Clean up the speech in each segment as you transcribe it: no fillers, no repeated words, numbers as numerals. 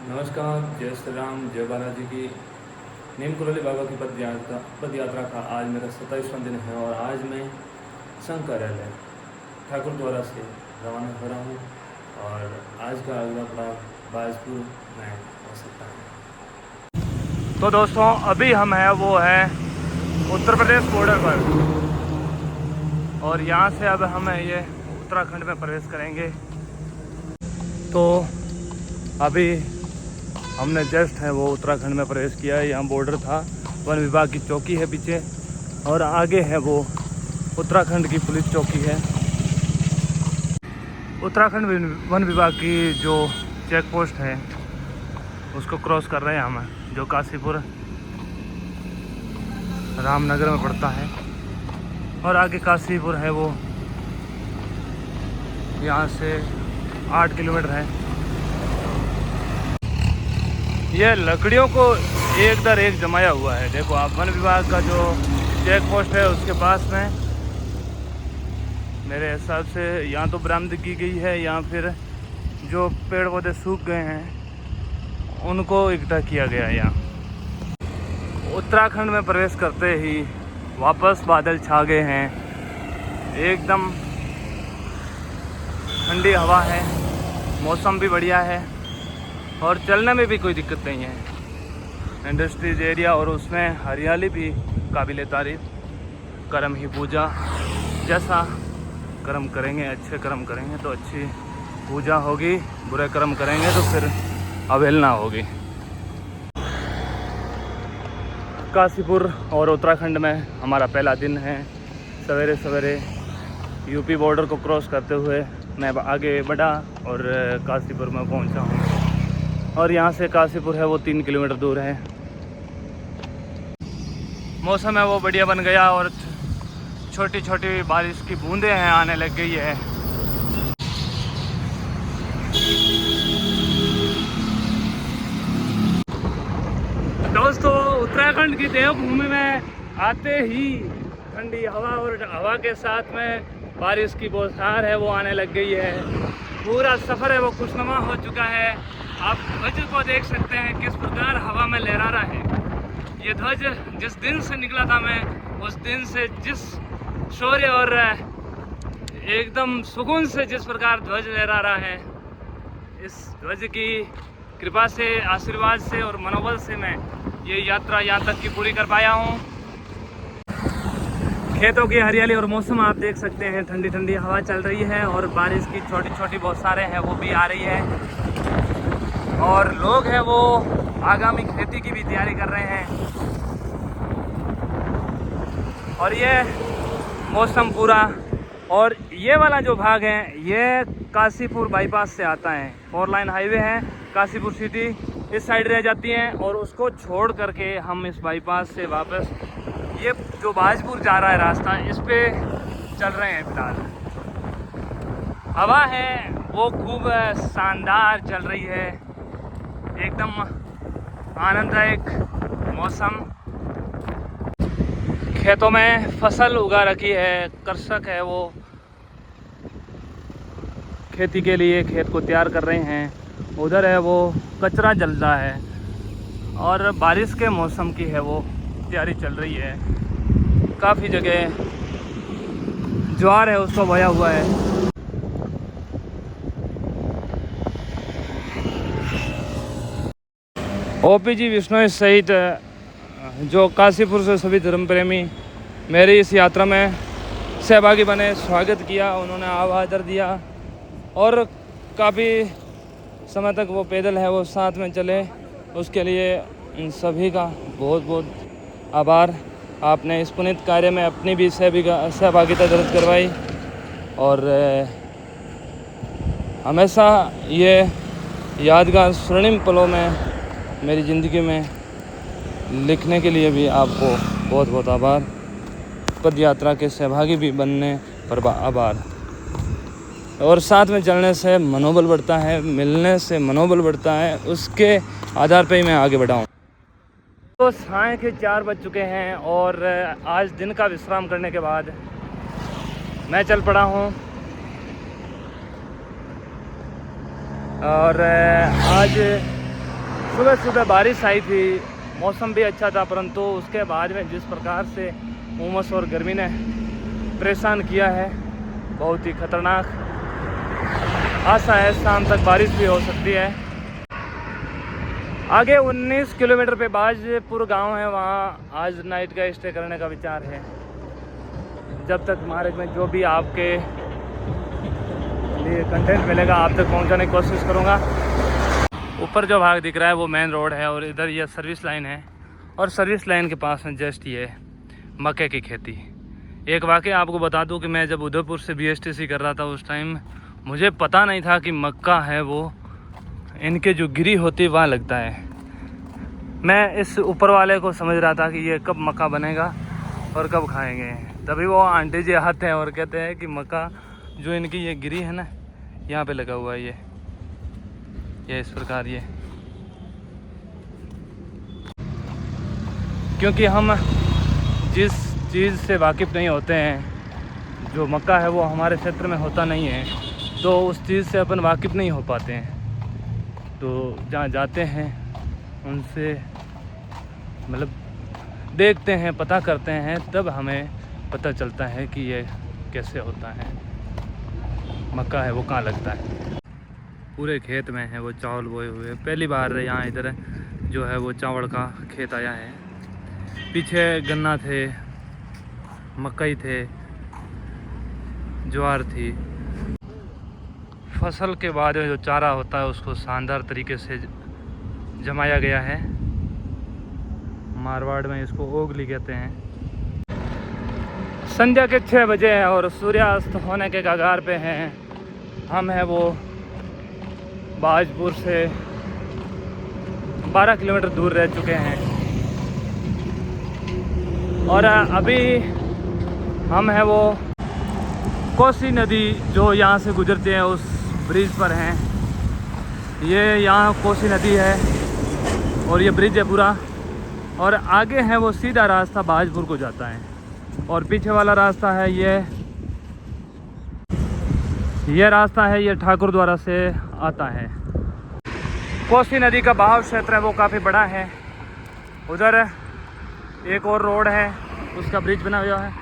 नमस्कार, जय श्री राम, जय बालाजी की। नीम कुरली बाबा की पद यात्रा का आज मेरा 27वां दिन है और आज मैं संघ कार्यालय ठाकुर द्वारा से रवाना हो रहा हूँ और आज का अगला पड़ाव बाजपुर में हो सकता है। तो दोस्तों अभी हम हैं वो है उत्तर प्रदेश बॉर्डर पर और यहाँ से अब हम ये उत्तराखंड में प्रवेश करेंगे। तो अभी हमने जस्ट है वो उत्तराखंड में प्रवेश किया है। यहाँ बॉर्डर था, वन विभाग की चौकी है पीछे और आगे है वो उत्तराखंड की पुलिस चौकी है। उत्तराखंड वन विभाग की जो चेक पोस्ट है उसको क्रॉस कर रहे हैं हम, जो काशीपुर रामनगर में पड़ता है और आगे काशीपुर है वो यहाँ से 8 किलोमीटर है। ये लकड़ियों को एक दर एक जमाया हुआ है। देखो आप, वन विभाग का जो चेक पोस्ट है उसके पास में मेरे हिसाब से यहाँ तो बरामद की गई है या फिर जो पेड़ पौधे सूख गए हैं उनको इकट्ठा किया गया है। यहाँ उत्तराखंड में प्रवेश करते ही वापस बादल छा गए हैं, एकदम ठंडी हवा है, मौसम भी बढ़िया है और चलने में भी कोई दिक्कत नहीं है। इंडस्ट्रीज एरिया और उसमें हरियाली भी काबिल तारीफ। कर्म ही पूजा, जैसा कर्म करेंगे, अच्छे कर्म करेंगे तो अच्छी पूजा होगी, बुरे कर्म करेंगे तो फिर अवहेलना होगी। काशीपुर और उत्तराखंड में हमारा पहला दिन है। सवेरे सवेरे यूपी बॉर्डर को क्रॉस करते हुए मैं आगे बढ़ा और काशीपुर में पहुंचा हूं और यहाँ से काशीपुर है वो 3 किलोमीटर दूर है। मौसम है वो बढ़िया बन गया और छोटी छोटी बारिश की बूंदें हैं आने लग गई है। दोस्तों उत्तराखंड की देवभूमि में आते ही ठंडी हवा और हवा के साथ में बारिश की बौछार है वो आने लग गई है। पूरा सफ़र है वो खुशनुमा हो चुका है। आप ध्वज को देख सकते हैं किस प्रकार हवा में लहरा रहा है। ये ध्वज जिस दिन से निकला था मैं, उस दिन से जिस शौर्य और एकदम सुकून से जिस प्रकार ध्वज लहरा रहा है, इस ध्वज की कृपा से, आशीर्वाद से और मनोबल से मैं ये यात्रा यहाँ तक की पूरी कर पाया हूँ। खेतों की हरियाली और मौसम आप देख सकते हैं, ठंडी ठंडी हवा चल रही है और बारिश की छोटी छोटी बौछारें हैं वो भी आ रही है और लोग हैं वो आगामी खेती की भी तैयारी कर रहे हैं। और ये मौसम पूरा, और ये वाला जो भाग है ये काशीपुर बाईपास से आता है। 4 लाइन हाईवे है, काशीपुर सिटी इस साइड रह जाती है और उसको छोड़ करके हम इस बाईपास से वापस ये जो बाजपुर जा रहा है रास्ता, इस पे चल रहे हैं फिलहाल। हवा है वो खूब शानदार चल रही है, एकदम आनंददायक मौसम। खेतों में फसल उगा रखी है, कृषक है वो खेती के लिए खेत को तैयार कर रहे हैं। उधर है वो कचरा जल रहा है और बारिश के मौसम की है वो तैयारी चल रही है। काफ़ी जगह ज्वार है उसको बोया हुआ है। ओपीजी विश्नोई सहित जो काशीपुर से सभी धर्म प्रेमी मेरी इस यात्रा में सहभागी बने, स्वागत किया, उन्होंने आदर दिया और काफ़ी समय तक वो पैदल है वो साथ में चले, उसके लिए इन सभी का बहुत बहुत आभार। आपने इस पुनीत कार्य में अपनी भी सहभागिता दर्ज करवाई और हमेशा ये यादगार स्वर्णिम पलों में मेरी ज़िंदगी में लिखने के लिए भी आपको बहुत बहुत आभार। पद यात्रा के सहभागी भी बनने पर आभार। और साथ में चलने से मनोबल बढ़ता है, मिलने से मनोबल बढ़ता है, उसके आधार पर ही मैं आगे बढ़ा हूँ। तो साय के 4 बज चुके हैं और आज दिन का विश्राम करने के बाद मैं चल पड़ा हूँ और आज सुबह सुबह बारिश आई थी, मौसम भी अच्छा था, परंतु उसके बाद में जिस प्रकार से उमस और गर्मी ने परेशान किया है, बहुत ही खतरनाक। आशा है शाम तक बारिश भी हो सकती है। आगे 19 किलोमीटर पे बाजपुर गांव है, वहाँ आज नाइट का स्टे करने का विचार है। जब तक मार्ग में जो भी आपके लिए कंटेंट मिलेगा आप तक पहुंचाने की कोशिश करूंगा। ऊपर जो भाग दिख रहा है वो मेन रोड है और इधर ये सर्विस लाइन है, और सर्विस लाइन के पास में जस्ट ये मक्के की खेती। एक वाक़या आपको बता दूं कि मैं जब उदयपुर से BSTC कर रहा था उस टाइम मुझे पता नहीं था कि मक्का है वो इनके जो गिरी होती है वहाँ लगता है। मैं इस ऊपर वाले को समझ रहा था कि ये कब मक्का बनेगा और कब खाएंगे। तभी वो आंटी जी आते हैं और कहते हैं कि मक्का जो इनकी ये गिरी है ना, यहाँ पे लगा हुआ है ये इस प्रकार ये। क्योंकि हम जिस चीज़ से वाकिफ़ नहीं होते हैं, जो मक्का है वो हमारे क्षेत्र में होता नहीं है, तो उस चीज़ से अपन वाकिफ़ नहीं हो पाते हैं। तो जहाँ जाते हैं उनसे मतलब देखते हैं, पता करते हैं, तब हमें पता चलता है कि ये कैसे होता है, मक्का है वो कहाँ लगता है। पूरे खेत में है वो चावल बोए हुए। पहली बार यहाँ इधर जो है वो चावल का खेत आया है। पीछे गन्ना थे, मकई थे, ज्वार थी। फसल के बाद में जो चारा होता है उसको शानदार तरीके से जमाया गया है। मारवाड़ में इसको ओगली कहते हैं। संध्या के 6 बजे हैं और सूर्यास्त होने के कगार पे हैं। हम हैं वो बाजपुर से 12 किलोमीटर दूर रह चुके हैं और अभी हम हैं वो कोसी नदी जो यहाँ से गुजरती है उस ब्रिज पर हैं। ये यहाँ कोसी नदी है और ये ब्रिज है पूरा, और आगे है वो सीधा रास्ता बाजपुर को जाता है, और पीछे वाला रास्ता है ये रास्ता है ये ठाकुर द्वारा से आता है। कोसी नदी का बहाव क्षेत्र है वो काफ़ी बड़ा है। उधर एक और रोड है, उसका ब्रिज बना हुआ है,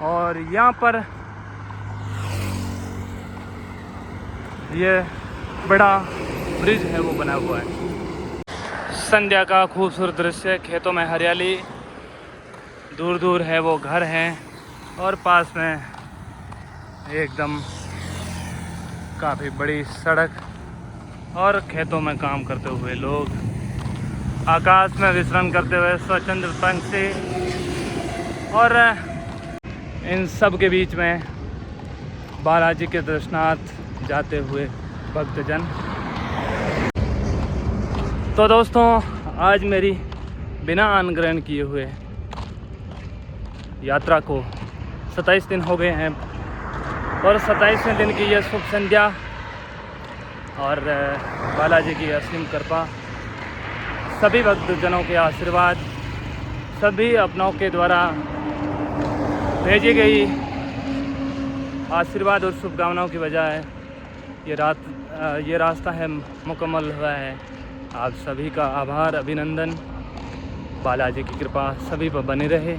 और यहाँ पर ये बड़ा ब्रिज है वो बना हुआ है। संध्या का खूबसूरत दृश्य, खेतों में हरियाली, दूर दूर है वो घर हैं, और पास में एकदम काफ़ी बड़ी सड़क और खेतों में काम करते हुए लोग, आकाश में विचरण करते हुए स्वच्छंद पंछी, और इन सब के बीच में बालाजी के दर्शनार्थ जाते हुए भक्तजन। तो दोस्तों आज मेरी बिना अन्न ग्रहण किए हुए यात्रा को 27 दिन हो गए हैं, और 27वें दिन की ये शुभ संध्या और बालाजी की असीम कृपा, सभी भक्तजनों के आशीर्वाद, सभी अपनों के द्वारा भेजी गई आशीर्वाद और शुभकामनाओं की बजाय ये रास्ता है मुकम्मल हुआ है। आप सभी का आभार, अभिनंदन। बालाजी की कृपा सभी पर बनी रहे।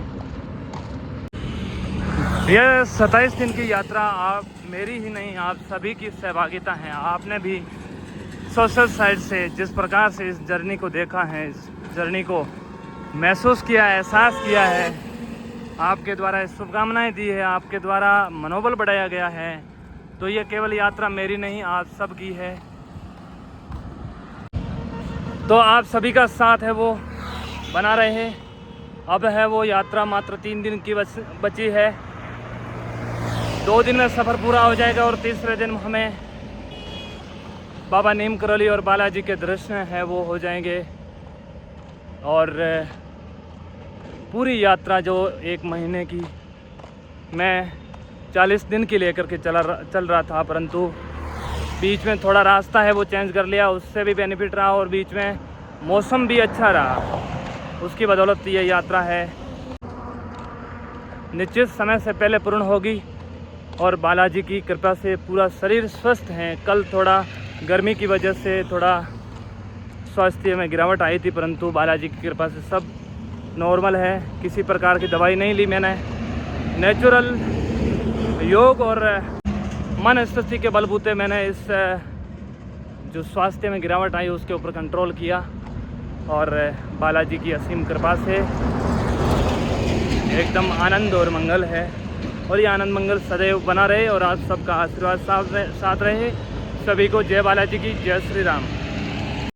यह 27 दिन की यात्रा आप मेरी ही नहीं, आप सभी की सहभागिता है। आपने भी सोशल साइट से जिस प्रकार से इस जर्नी को देखा है, इस जर्नी को महसूस किया है, एहसास किया है, आपके द्वारा शुभकामनाएं दी है, आपके द्वारा मनोबल बढ़ाया गया है, तो ये केवल यात्रा मेरी नहीं आप सब की है। तो आप सभी का साथ है वो बना रहे। अब है वो यात्रा मात्र 3 दिन की बची है। 2 दिन में सफ़र पूरा हो जाएगा और तीसरे दिन हमें बाबा नीम करौली और बालाजी के दर्शन हैं वो हो जाएंगे। और पूरी यात्रा जो 1 महीने की मैं 40 दिन की लेकर के चल रहा था, परंतु बीच में थोड़ा रास्ता है वो चेंज कर लिया, उससे भी बेनिफिट रहा, और बीच में मौसम भी अच्छा रहा, उसकी बदौलत ये यात्रा है निश्चित समय से पहले पूर्ण होगी। और बालाजी की कृपा से पूरा शरीर स्वस्थ है। कल थोड़ा गर्मी की वजह से थोड़ा स्वास्थ्य में गिरावट आई थी, परंतु बालाजी की कृपा से सब नॉर्मल है। किसी प्रकार की दवाई नहीं ली मैंने। नेचुरल योग और मन स्थिति के बलबूते मैंने इस जो स्वास्थ्य में गिरावट आई उसके ऊपर कंट्रोल किया, और बालाजी की असीम कृपा से एकदम आनंद और मंगल है। और ये आनंद मंगल सदैव बना रहे और आप सबका आशीर्वाद साथ रहे। सभी को जय बालाजी की, जय श्री राम।